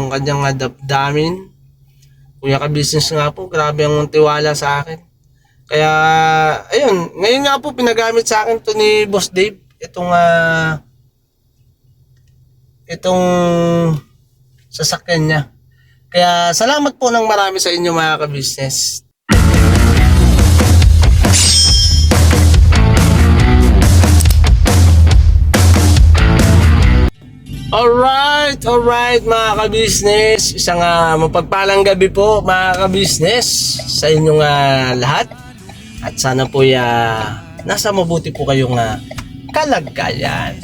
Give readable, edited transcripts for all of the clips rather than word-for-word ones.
ang kanyang damdamin. Kuya ka-business nga po, grabe ang tiwala sa akin. Kaya, ayun, ngayon nga po pinagamit sa akin to ni Boss Dave. Itong sasakyan niya. Kaya salamat po ng marami sa inyo mga ka-business. Alright mga ka-business. Isang mapagpalang gabi po mga ka-business sa inyong lahat. At sana po nasa mabuti po kayong kalagayan.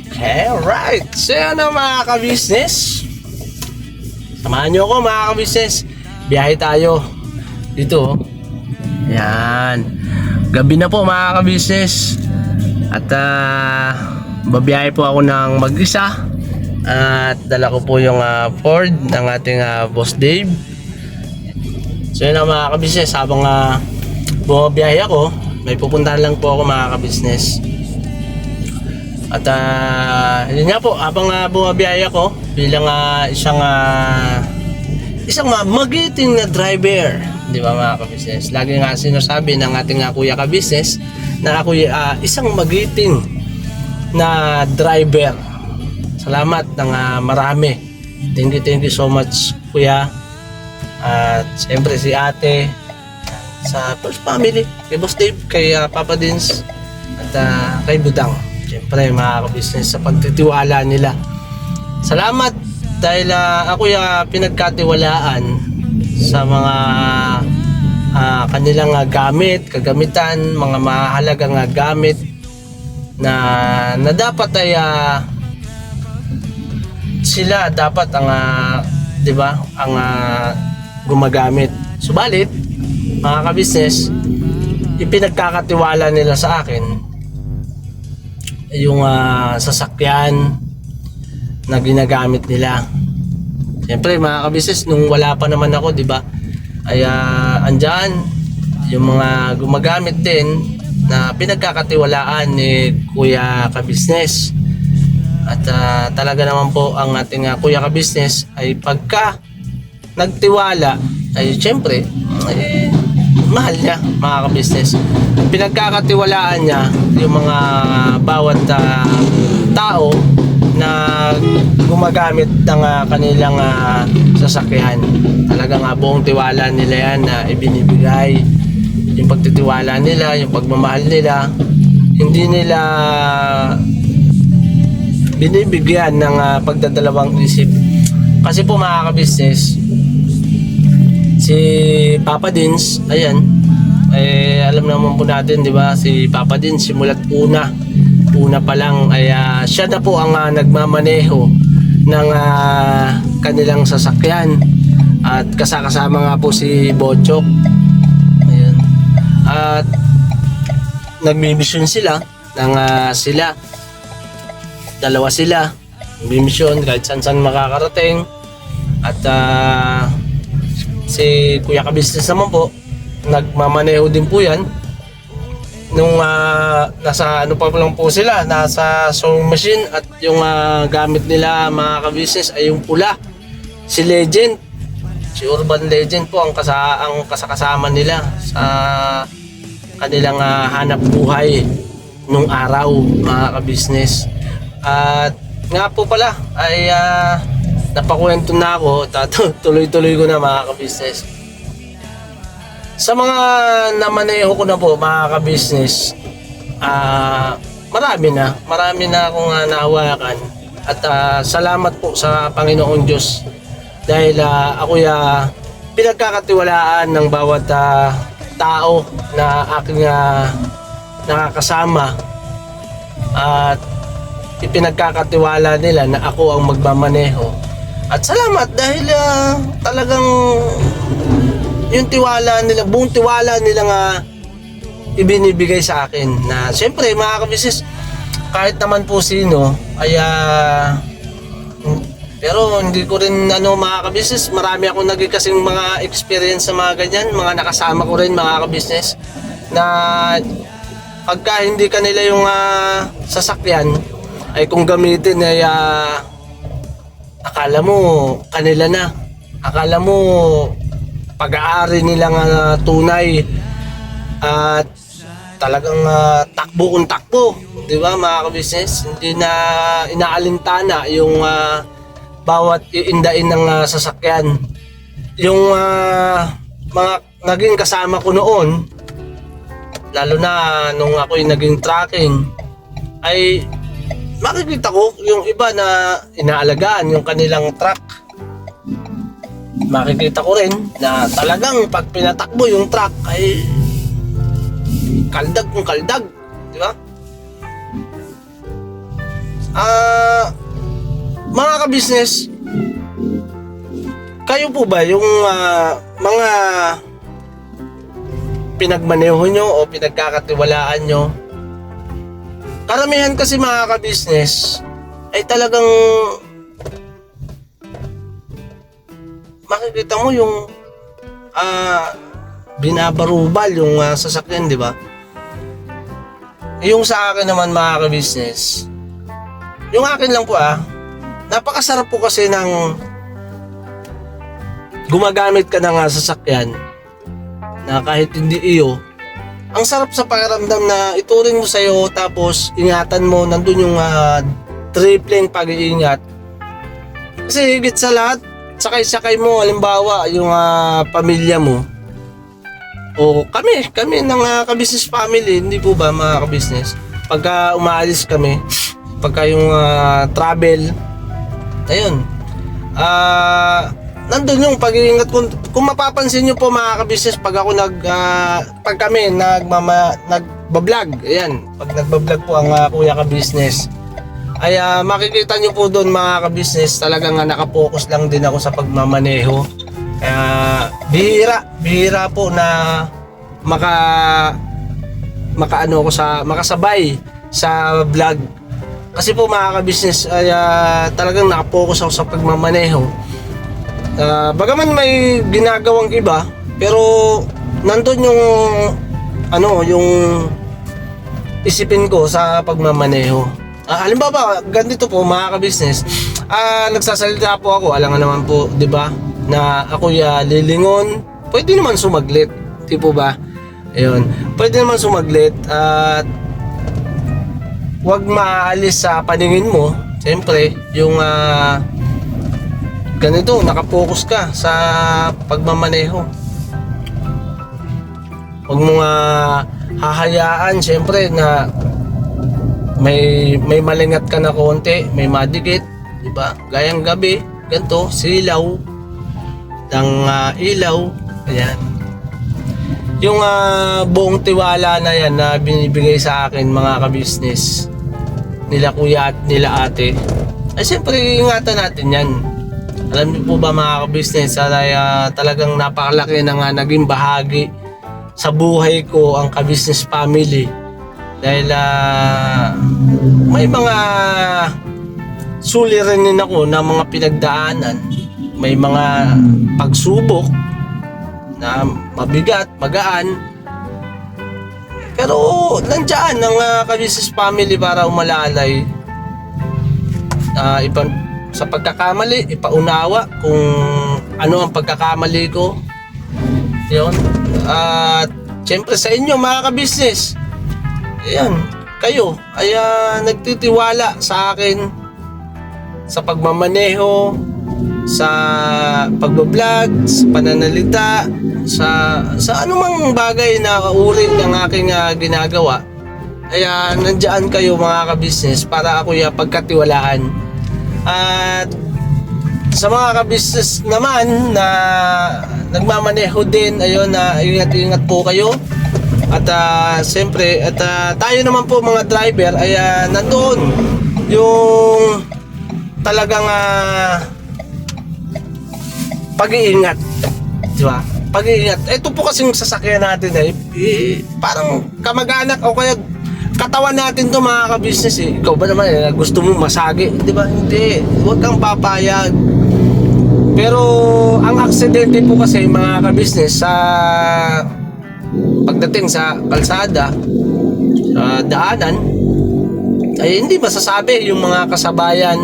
Okay, alright. So yan mga ka-business. Samahan nyo ako mga ka-business. Biyahe tayo dito. Yan. Gabi na po mga ka-business. At babiyahe po ako ng mag-isa. At dala ko po yung Ford ng ating Boss Dave. So yun mga ka-business. Habang bumabiyahe ako, may pupuntahan lang po ako mga ka-business. At yun nga po, habang bumabiyahe ako bilang isang magiting na driver, di ba mga ka-business? Lagi nga sinasabi ng ating kuya ka-business na ako isang magiting na driver. Salamat ng marami. Thank you so much kuya. At siyempre si ate, sa first family, kay Boss Dave, kay Papa Dins, at kay Budang. Siyempre mga ka-business sa pagtitiwala nila. Salamat dahil ako pinagkatiwalaan sa mga kanilang kagamitan, mga mahalagang gamit na dapat ay sila dapat ang 'di ba ang gumagamit. Subalit mga ka-business, ipinagkakatiwala nila sa akin yung sasakyan na ginagamit nila. Siyempre mga ka-business, nung wala pa naman ako, 'di ba? Ay andyan yung mga gumagamit din na pinagkakatiwalaan ni Kuya ka-business. At talaga naman po ang ating kuya ka-business ay pagka nagtiwala ay siyempre mahal niya mga ka-business. Pinagkakatiwalaan niya yung mga bawat tao na gumagamit ng kanilang sasakyan. Talagang buong tiwala nila yan na ibinibigay. Yung pagtitiwala nila, yung pagmamahal nila, hindi nila binibigyan ng pagdadalawang isip. Kasi po mga ka-business, si Papa Dins, ayan, alam naman po natin, di ba, si Papa Dins simulat una pa lang ay siya na po ang nagmamaneho ng kanilang sasakyan. At kasama nga po si Bochok. Ayan. At nagmimisyon sila ng dalawa sila bimisyon kahit saan makakarating. At si kuya ka-business naman po, nagmamaneho din po yan nung nasa pa lang po sila, nasa sewing machine. At yung gamit nila mga ka-business ay yung pula, si Legend, si Urban Legend po ang kasakasama nila sa kanilang hanap buhay nung araw mga ka-business. At nga po pala ay napakwento na ako, tuloy-tuloy ko na mga ka-business. Sa mga namaneho ko na po mga ka-business, marami na akong nahawakan. At salamat po sa Panginoong Diyos dahil ako pinagkakatiwalaan ng bawat tao na aking nakakasama. At ipinagkakatiwala nila na ako ang magmamaneho. At salamat dahil talagang yung tiwala nila, buong tiwala nila nga ibinibigay sa akin. Na siyempre mga ka-business, kahit naman po sino ay pero hindi ko rin mga ka-business, marami akong naging kasing mga experience sa mga ganyan, mga nakasama ko rin mga ka-business na pagka hindi kanila yung sasakyan ay kung gamitin ay akala mo kanila na. Akala mo pag-aari nilang tunay at talagang takbo kung takbo, di ba mga ka-business? Hindi na inaalintana yung bawat iindain ng sasakyan. Yung mga naging kasama ko noon, lalo na nung ako'y naging tracking, ay makikita ko yung iba na inaalagaan yung kanilang truck. Makikita ko rin na talagang pag pinatakbo yung truck ay kaldag kung kaldag, di ba? Mga ka-business, kayo po ba yung mga pinagmaneho nyo o pinagkakatiwalaan nyo? Karamihan kasi mga ka-business ay talagang makikita mo yung binabarubal yung sasakyan, di ba? Yung sa akin naman mga ka-business, yung akin lang po napakasarap po kasi ng gumagamit ka ng sasakyan na kahit hindi iyo, ang sarap sa pakiramdam na ituring mo sa'yo tapos ingatan mo, nandun yung tripling pag-iingat. Kasi higit sa lahat, sakay-sakay mo, halimbawa yung pamilya mo o kami ng ka-business family, hindi po ba mga ka-business, pagka umaalis kami, pagka yung travel, ayun, nandun yung pag-iingat. Kung mapapansin nyo po mga ka-business, pag ako pag kami nagbablog, ayan, pag nagbablog po ang kuya ka-business, ay makikita nyo po doon mga ka-business, talagang nakapokus lang din ako sa pagmamaneho. Kaya bihira po na makasabay sa vlog. Kasi po mga ka-business ay talagang nakapokus ako sa pagmamaneho. Bagaman may ginagawang iba, pero nandun yung isipin ko sa pagmamaneho. Halimbawa, ganito po mga ka-business, nagsasalita po ako, alangan naman po, di ba, na ako'y lilingon, pwede naman sumaglit, di po ba? Ayun, pwede naman sumaglit at huwag maalis sa paningin mo. Siyempre, yung ganito, nakapokus ka sa pagmamaneho. Huwag mo hahayaan, siyempre, na may malingat ka na konti, may madikit, di ba? Gayang gabi, ganito, silaw ng ilaw, ayan. Yung buong tiwala na yan na binibigay sa akin mga ka-business, nila kuya at nila ate, ay siyempre ingatan natin yan. Alam niyo po ba mga ka-business, talagang napakalaki na naging bahagi sa buhay ko ang ka-business family. Dahil may mga suliranin ako na mga pinagdaanan, may mga pagsubok na mabigat, magaan, pero nandiyan ang ka-business family para umalalay, sa pagkakamali, ipaunawa kung ano ang pagkakamali ko, yun. At siyempre sa inyo mga ka-business, ayan, kayo ay nagtitiwala sa akin sa pagmamaneho, sa pagbablog, sa pananalita, sa anumang bagay na uri ng aking ginagawa. Kaya nandiyan kayo mga ka-business para ako pagkatiwalaan. At sa mga ka-business naman na nagmamaneho din, ayun, ingat-ingat po kayo. At siyempre, tayo naman po mga driver ay nandoon yung talagang pag-iingat, di ba? Pag-iingat. Ito po kasing sasakyan natin parang kamag-anak o kaya katawan natin to mga ka-business Ikaw ba naman gusto mo masagi, di ba? Hindi, huwag kang papayag. Pero ang aksidente po kasi mga ka-business sa pagdating sa kalsada, sa daanan, ay hindi masasabi yung mga kasabayan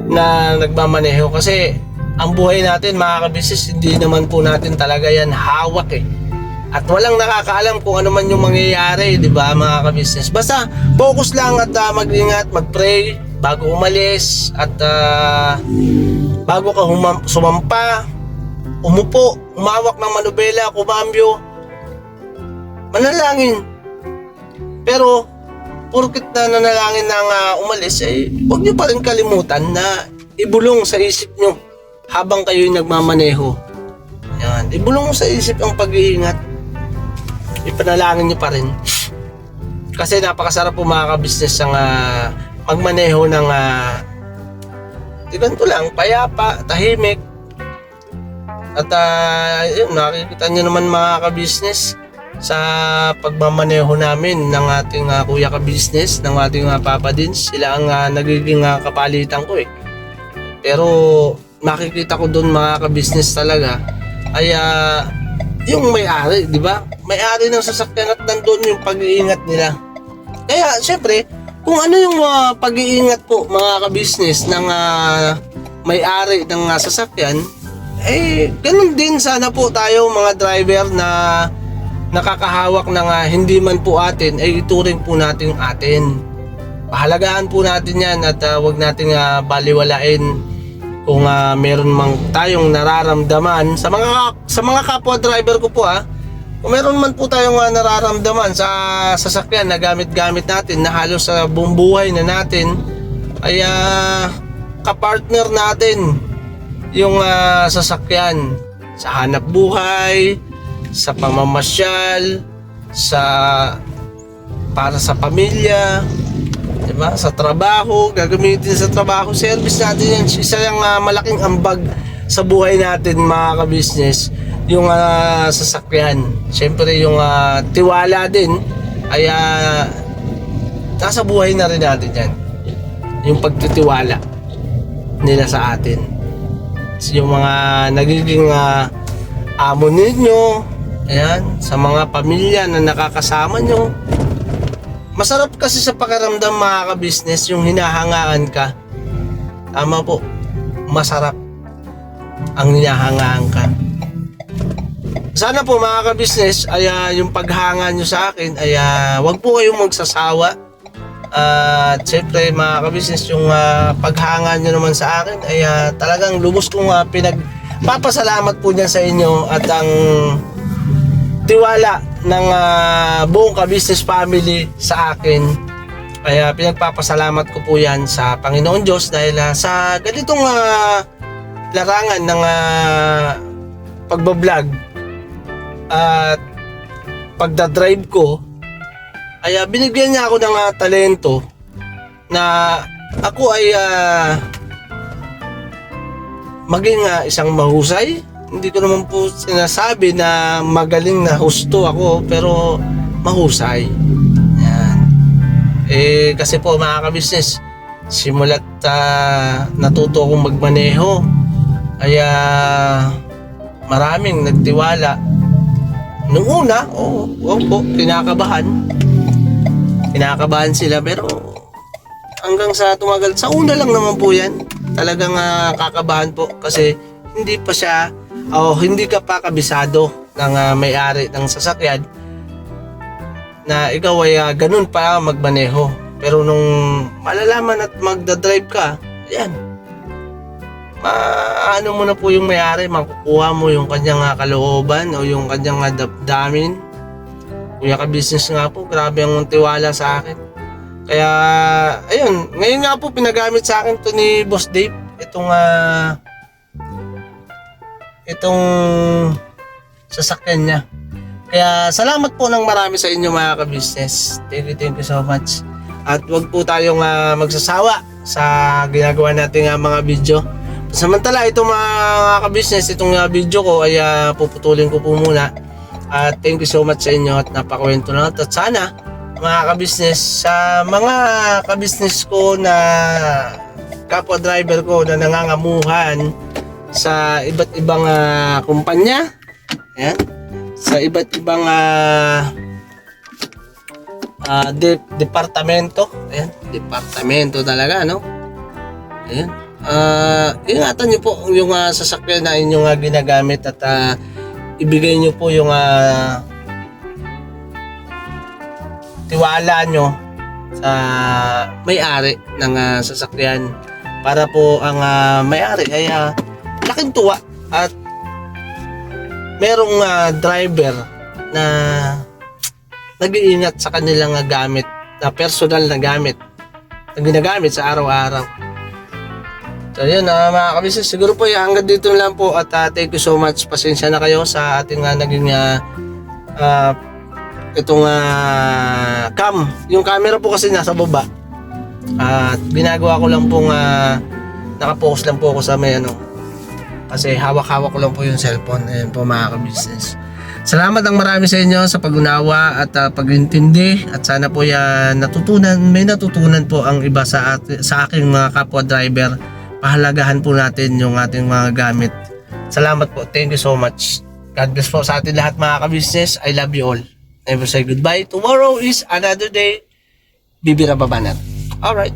na nagmamaneho kasi ang buhay natin mga kabisnes, hindi naman po natin talaga yan hawak eh. At walang nakakaalam kung ano man yung mangyayari, di ba mga kabisnes? Basta focus lang at mag-ingat, mag-pray bago umalis at bago ka sumampa, umupo, umawak ng manubela, kumambyo, manalangin. Pero porket na nanalangin nang umalis, huwag niyo pa rin kalimutan na ibulong sa isip niyo habang kayo'y nagmamaneho. Yan, ibulong sa isip ang pag-iingat. Ipanalangin niyo pa rin. Kasi napakasarap po mga kabisnes ang magmaneho ng ganito lang, payapa, tahimik. At yun, nakikita niyo naman mga kabisnes sa pagmamaneho namin ng ating kuya kabisnes, ng ating Papa Dins. Sila ang nagiging kapalitan ko eh. Pero makikita ko doon mga kabisnes talaga ay yung may-ari, di ba? May-ari ng sasakyan at nandun yung pag-iingat nila. Kaya syempre, kung ano yung pag-iingat po mga kabisnes ng may-ari ng sasakyan, ganun din sana po tayo mga driver na nakakahawak ng hindi man po atin, ituring po natin atin. Pahalagaan po natin yan at wag natin baliwalain kung meron mang tayong nararamdaman sa mga kapwa driver ko po kung meron man po tayong nararamdaman sa sasakyan na gamit-gamit natin na halos sa buong buhay na natin ay kapartner natin yung sasakyan sa hanap buhay, sa pamamasyal, para sa pamilya, diba? Sa trabaho, gagamitin sa trabaho, service natin yan. Isa yung malaking ambag sa buhay natin mga kabisnes, yung sasakyan. Siyempre yung tiwala din ay nasa buhay na rin natin yan. Yung pagtitiwala nila sa atin. Yung mga nagiging amo ninyo, ayan, sa mga pamilya na nakakasama nyo. Masarap kasi sa pakiramdam mga kabisnes yung hinahangaan ka. Tama po, masarap ang hinahangaan ka. Sana po mga kabisnes ay yung paghanga nyo sa akin ay wag po kayong magsasawa. At syempre mga kabisnes, yung paghanga nyo naman sa akin ay talagang lubos kong pinagpapasalamat po niyan sa inyo at ang tiwala ng buong kabisnes family sa akin. Kaya pinagpapasalamat ko po yan sa Panginoon Diyos dahil sa ganitong larangan ng pagbablog at pagdadrive ko ay binigyan niya ako ng talento na ako ay maging isang mahusay. Hindi ko naman po sinasabi na magaling na husto ako, pero mahusay. Yan. Kasi po mga kabisnes, simulat natuto akong magmaneho, ay maraming nagtiwala. Nung una, kinakabahan sila, pero hanggang sa tumagal, sa una lang naman po yan, talagang kakabahan po kasi hindi ka pa kabisado ng may-ari ng sasakyan na ikaw ay ganun pa magmaneho. Pero nung malalaman at magdadrive ka, yan, maano mo na po yung may-ari, makukuha mo yung kanyang kalooban o yung kanyang damdamin. Kuya ka-business nga po, grabe ang tiwala sa akin. Kaya ayun, ngayon nga po pinagamit sa akin to ni Boss Dave itong sasakyan niya. Kaya salamat po ng marami sa inyo mga ka-business. Thank you so much. At wag po tayong magsasawa sa ginagawa nating mga video. Samantala itong mga ka-business, itong video ko ay puputulin ko po muna. At thank you so much sa inyo at napakwento na. At sana mga ka-business, sa mga ka-business ko na kapwa driver ko na nangangamuhan sa iba't ibang kumpanya, ayan, sa iba't ibang departamento, ayan, departamento talaga, no? Ayan, ingatan nyo po yung sasakyan na inyong ginagamit at ibigay nyo po yung tiwala nyo sa may-ari ng sasakyan para po ang may-ari ay laking tuwa at merong driver na nag-iingat sa kanilang gamit na personal na gamit na ginagamit sa araw-araw. So yun mga kabisnes, siguro po hanggang dito na lang po at thank you so much. Pasensya na kayo sa ating naging itong cam. Yung camera po kasi nasa baba at ginagawa ko lang pong nakapokus lang po ako sa may kasi hawak-hawak ko lang po yung cellphone. Ayun po mga kabisnes, salamat ng marami sa inyo sa pag-unawa at pag-intindi at sana po may natutunan po ang iba sa aking mga kapwa driver. Pahalagahan po natin yung ating mga gamit. Salamat po. Thank you so much. God bless po sa atin lahat mga kabisnes. I love you all. Never say goodbye. Tomorrow is another day. Bibira Babanat. Alright.